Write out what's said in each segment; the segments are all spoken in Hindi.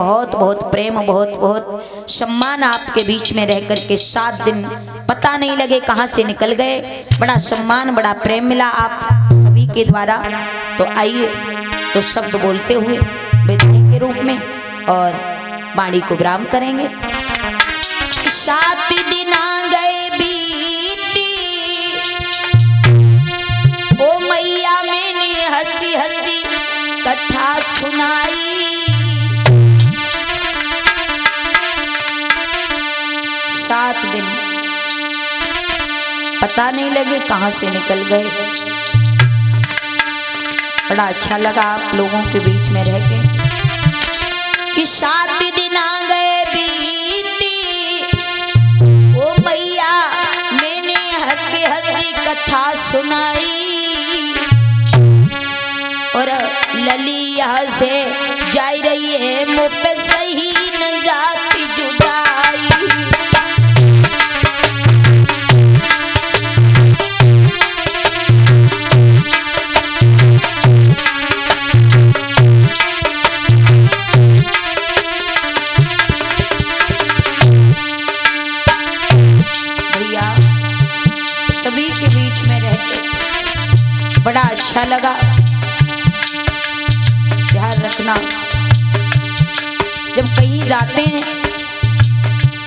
बहुत बहुत प्रेम, बहुत बहुत सम्मान आपके बीच में रह करके 7 दिन पता नहीं लगे कहां से निकल गए। बड़ा सम्मान, बड़ा प्रेम मिला आप सभी के द्वारा। तो आइए तो शब्द बोलते हुए विदाई के रूप में और वाणी को विराम करेंगे। 7 दिन आ गए बीती, ओ मैया मैंने हंसी हंसी कथा सुनाई। 7 दिन पता नहीं लगे कहां से निकल गए। बड़ा अच्छा लगा आप लोगों के बीच में रह के कि 7 दिन आ गए बीती, ओ मैया मैंने हंसी हंसी कथा सुनाई। और ललिया से जाई रही है मुँह पे सही न जाती जुदाई। सभी के बीच में रहते बड़ा अच्छा लगा। ध्यान रखना, जब कहीं जाते हैं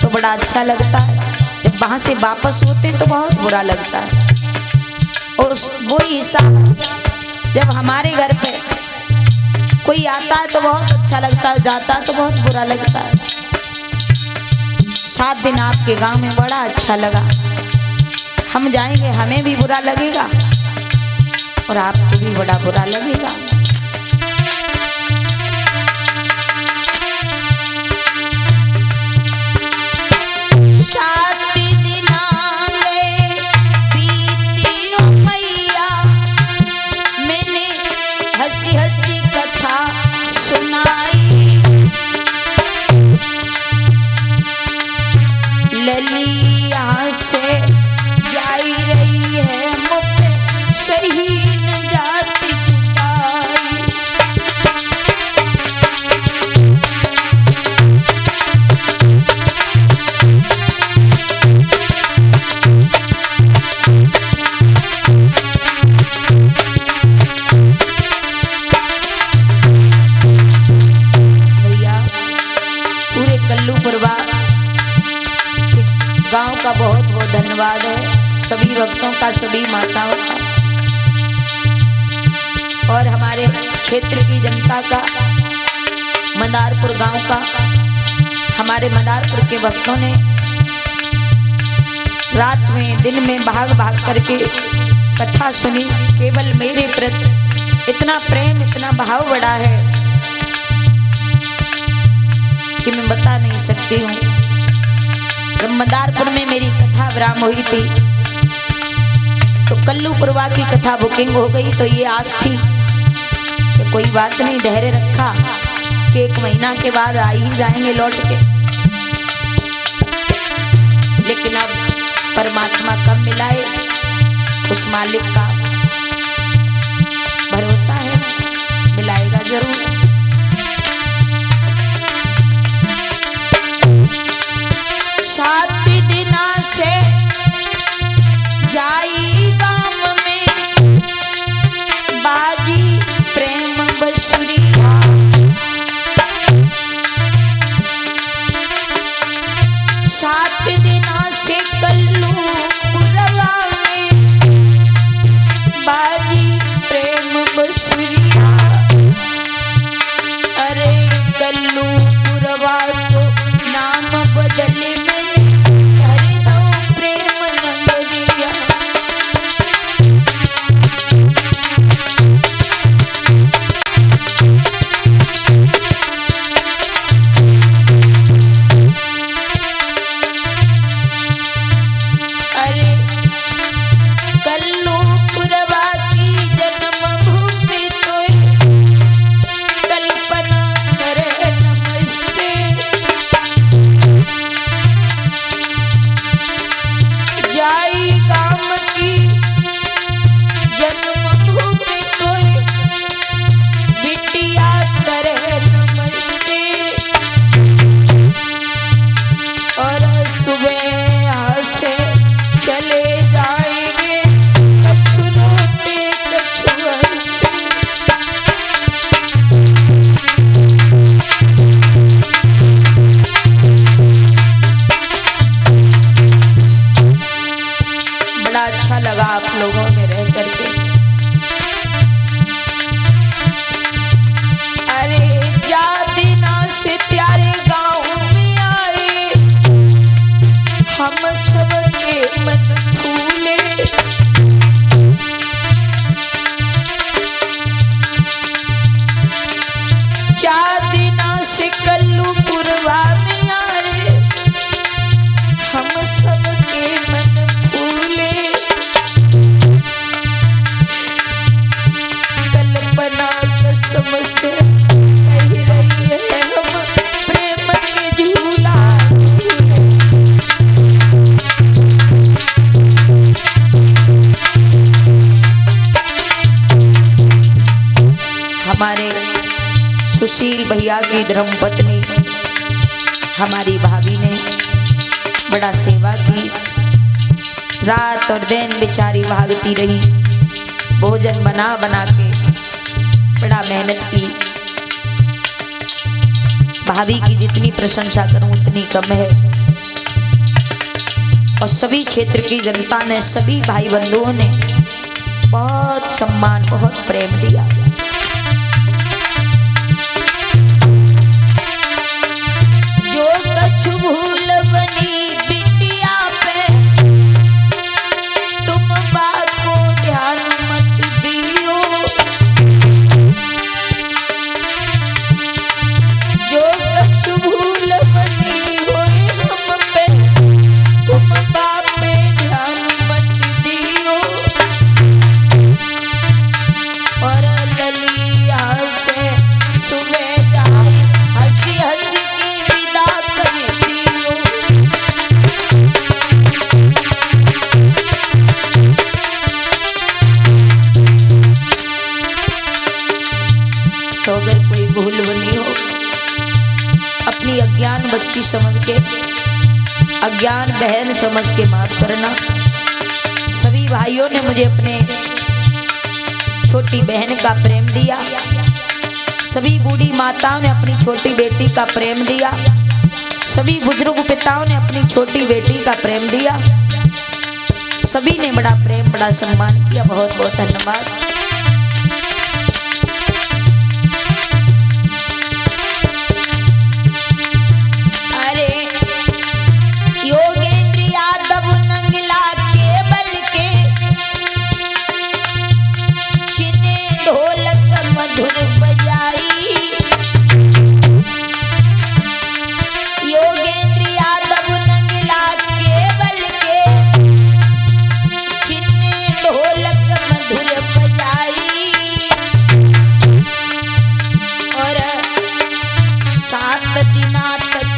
तो बड़ा अच्छा लगता है, जब वहां से वापस होते हैं तो बहुत बुरा लगता है। और वो हिसाब जब हमारे घर पे कोई आता है तो बहुत अच्छा लगता है, जाता है तो बहुत बुरा लगता है। 7 दिन आपके गांव में बड़ा अच्छा लगा। हम जाएंगे हमें भी बुरा लगेगा और आपको भी बड़ा बुरा लगेगा। हंसी हंसी कथा सुनाई, ललिया से जाई रही है मुँह पे सही न जाती जुदाई। पूरे कल्लू परिवार गांव का बहुत बहुत धन्यवाद है, सभी भक्तों का, सभी माताओं का और हमारे क्षेत्र की जनता का, मंदारपुर गांव का। हमारे मंदारपुर के भक्तों ने रात में दिन में भाग भाग करके कथा सुनी। केवल मेरे प्रति इतना प्रेम, इतना भाव बढ़ा है कि मैं बता नहीं सकती हूँ। जब मंदारपुर में मेरी कथा विराम हुई थी तो कल्लू पुरवा की कथा बुकिंग हो गई। तो ये आस थी कि कोई बात नहीं, धैर्य रखा कि 1 महीना के बाद आ ही जाएंगे लौट के। लेकिन अब परमात्मा कब मिलाए उस मालिक का भरोसा है, मिलाएगा जरूर। सात दिना से जाई गांव में बाजी प्रेम बसुरिया। सात दिना से कल्लू पुरवा में बाजी प्रेम बसुरिया। अरे कल्लू पुरवा को नाम बदले में प्रेम नगरिया। से प्यारे गाँव में आए, हम सबके मन फूले। चार दिना से कल्लू पुरवा में आए, हम सबके मन फूले। कल्पना कसम से कह रही है हम प्रेम के झूला झूले। हमारे सुशील भैया की धर्मपत्नी हमारी भाभी ने बड़ा सेवा की, रात और दिन बेचारी भागती रही, भोजन बना बना के बड़ा मेहनत की। भाभी की जितनी प्रशंसा करूं उतनी कम है। और सभी क्षेत्र की जनता ने, सभी भाई बंधुओं ने बहुत सम्मान, बहुत प्रेम दिया। जो कछु भूल बनी बिटिया पे, तुम बात को ध्यान मत दियो। जो कछु भूल बनी होए हम पे, तुम बात पे ध्यान मत दियो। और ललिया से सुबह जाए हंसी हंसी की विदा कर दियो। तो अगर कोई भूल बनी हो, अपनी अज्ञान बच्ची समझ के, अज्ञान बहन समझ के माफ करना। सभी भाइयों ने मुझे अपने छोटी बहन का प्रेम दिया, सभी बूढ़ी माताओं ने अपनी छोटी बेटी का प्रेम दिया, सभी बुजुर्ग पिताओं ने अपनी छोटी बेटी का प्रेम दिया। सभी ने बड़ा प्रेम, बड़ा सम्मान किया। बहुत बहुत धन्यवाद। योगेंद्र यादव नंगला के बल के, चिने ढोलक मधुर बजाई। योगेंद्र यादव नंगला के बल के, चिने ढोलक मधुर बजाई। और 7 दिना तक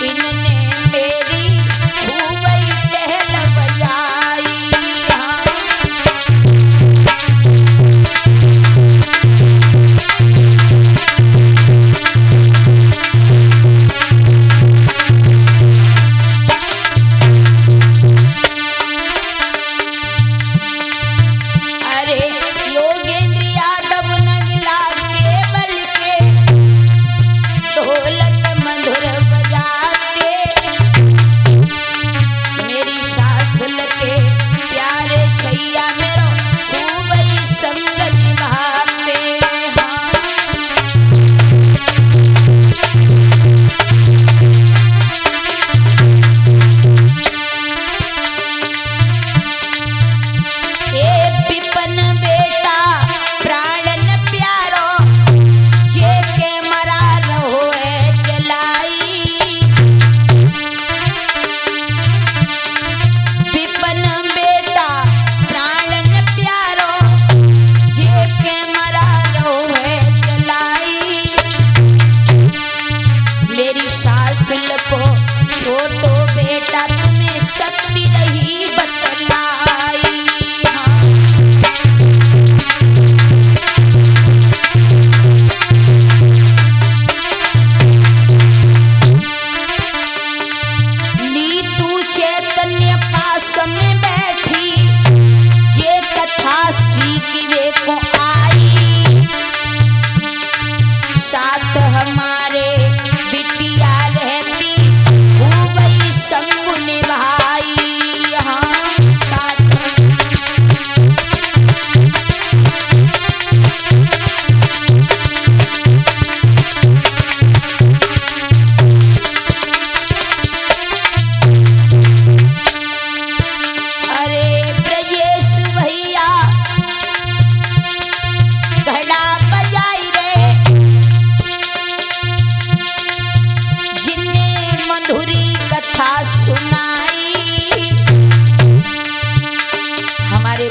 इनने मेरी खूब ही टहल बजाई। अरे योगेंद्र यादव नगला के बल के, ढोलक मधुर बजा मेरी सासुल के प्यारे छैया मेरो खूब ही संग निभावे। ए पिपन बेटा प्राणन प्यारो, जे के मरा रहो है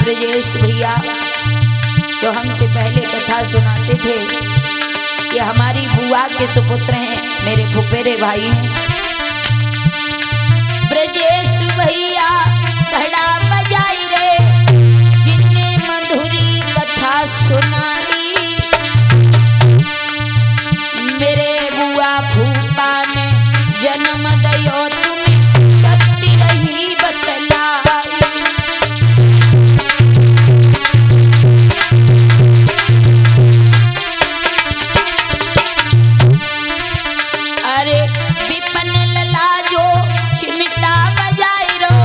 ब्रजेश भैया जो हमसे पहले कथा सुनाते थे, ये हमारी बुआ के सुपुत्र हैं, मेरे फुफेरे भाई हैं। ब्रजेश भैया घड़ा बजाई रे, जिनने मधुरी कथा सुनाई, मेरे बुआ फूफा ने जन्म दयो तुम्हें सत्य रही बतलाई। अरे विपन लला जो चिमटा बजाई रो,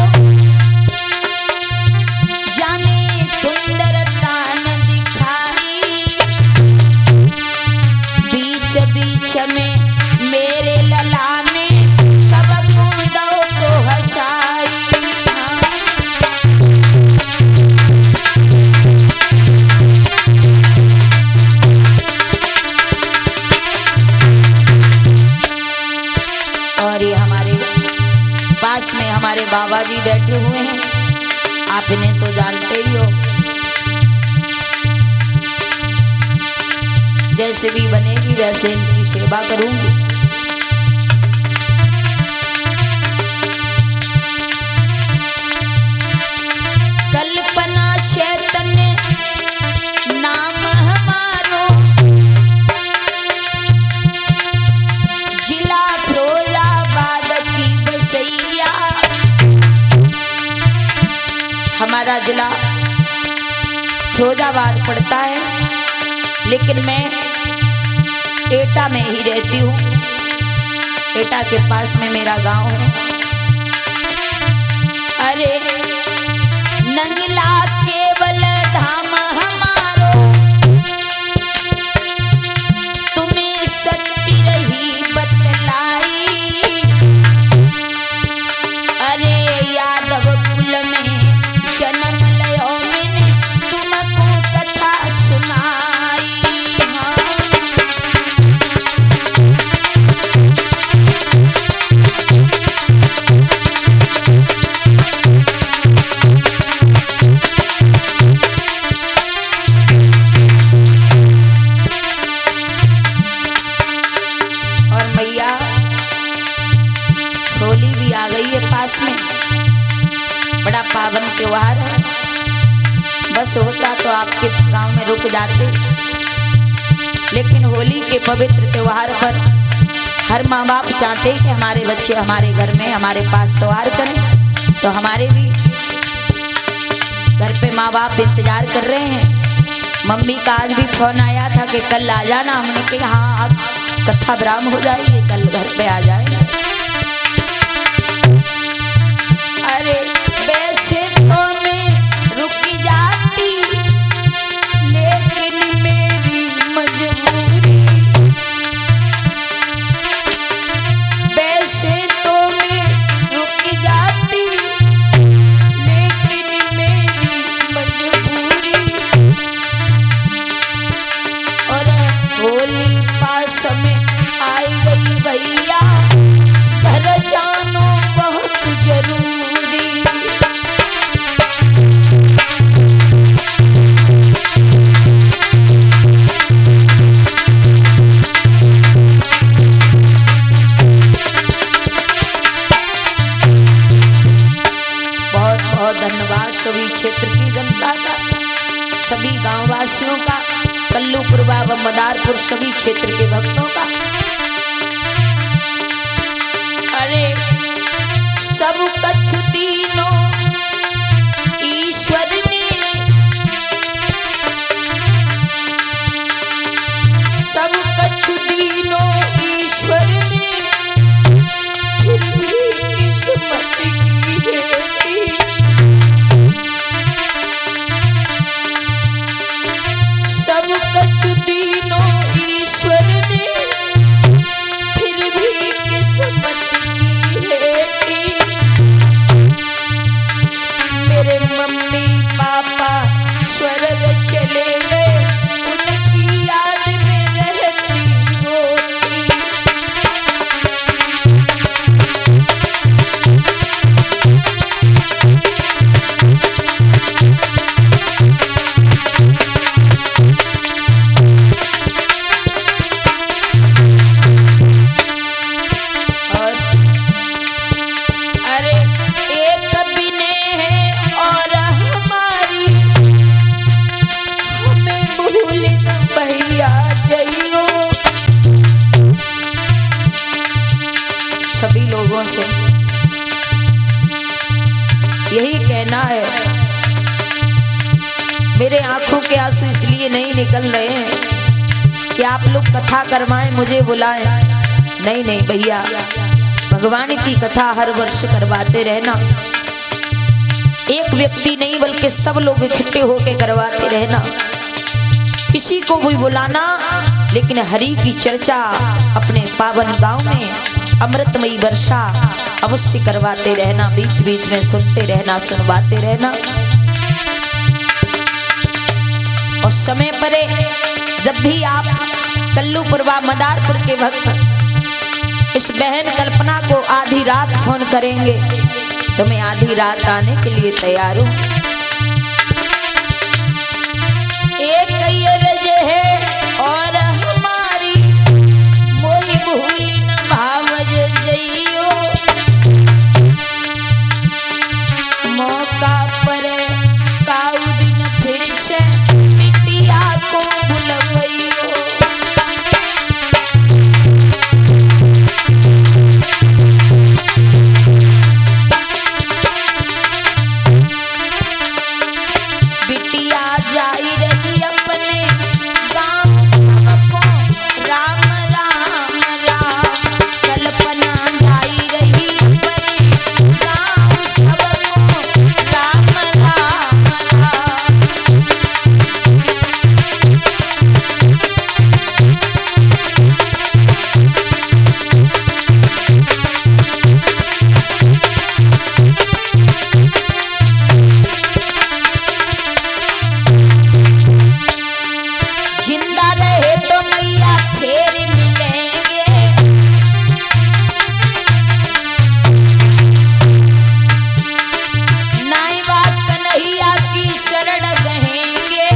जाने सुंदरता न दिखाई, बीच बीच में मेरे लला ने सब गुण दो तो हंसाई। और ये हमारे पास में हमारे बाबा जी बैठे हुए हैं, आप इन्हें तो जानते ही हो। जैसे भी बनेगी वैसे इनकी सेवा करूंगी। कल्पना चैतन्य नाम हमारो, जिला फिरोजाबाद की बसैया। हमारा जिला फिरोजाबाद पड़ता है, लेकिन मैं एटा में ही रहती हूँ। एटा के पास में मेरा गांव है। अरे नंगला केवल धाम हमारो, तुम्हें सत्य रही बतलाई। अरे यादव कुल में जन्म लयो मैंने तुमको कथा सुनाई। और मैया होली भी आ गई है पास में, बड़ा पावन त्योहार है। बस होता तो आपके गांव में रुक जाते, लेकिन होली के पवित्र त्योहार पर हर माँ बाप चाहते कि हमारे बच्चे हमारे घर में हमारे पास त्योहार करें। तो हमारे भी घर पे माँ बाप इंतजार कर रहे हैं। मम्मी का आज भी फोन आया था कि कल आ जाना। हमने कहा हाँ, अब कथा विराम हो जाएगी, कल घर पे आ जाए। अरे वैसे तो मैं रुक जाती, लेकिन मेरी मजबूरी। वैसे तो मैं रुक जाती, लेकिन मेरी मजबूरी। और होली पास में आई गई भैया, घर जानो बहुत जरूरी। बहुत बहुत धन्यवाद सभी क्षेत्र की जनता का, सभी गांव वासियों का, कल्लूपुरवा व मदारपुर सभी क्षेत्र के भक्तों का। अरे सब कछु दीनो ईश्वर ने, सब कछु दीनो ईश्वर ने, फिर भी किस्मत की है। सब कछु दीनो ईश्वर ने, फिर भी किस्मत की है। से यही कहना है। मेरे आंखों के आंसू इसलिए नहीं निकल रहे हैं कि आप लोग कथा करवाएं, मुझे बुलाएं। नहीं नहीं भैया, भगवान की कथा हर वर्ष करवाते रहना। एक व्यक्ति नहीं बल्कि सब लोग इकट्ठे होकर करवाते रहना। किसी को भी बुलाना, लेकिन हरि की चर्चा अपने पावन गांव में अमृतमयी वर्षा अवश्य करवाते रहना। बीच बीच में सुनते रहना, सुनवाते रहना। और समय पर जब भी आप कल्लूपुर व मदारपुर के भक्त इस बहन कल्पना को आधी रात फोन करेंगे तो मैं आधी रात आने के लिए तैयार हूं। एक ये रज है और हमारी मोई भूल न भावज जइयो, मौका पर काऊ दिन फिर से बिटिया को भुलवइयो। बिटिया जाई रही अपने गांव सबको राम राम राम। कल्पना जाई रही अपने गांव सबको राम राम राम। जिंदा रहे तो मैया फिर मिलेंगे, नाई बात कन्हैया की शरण कहेंगे।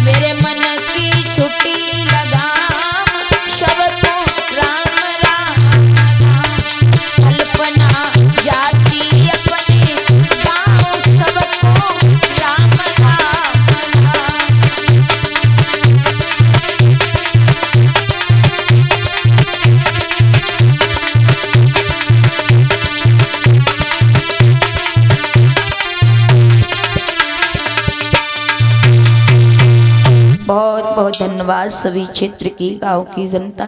मेरे मन की छुट्टी लगाम सबको राम राम राम। कल्पना जाती अपने गांव सबको राम राम राम। बहुत बहुत धन्यवाद सभी क्षेत्र की गांव की जनता।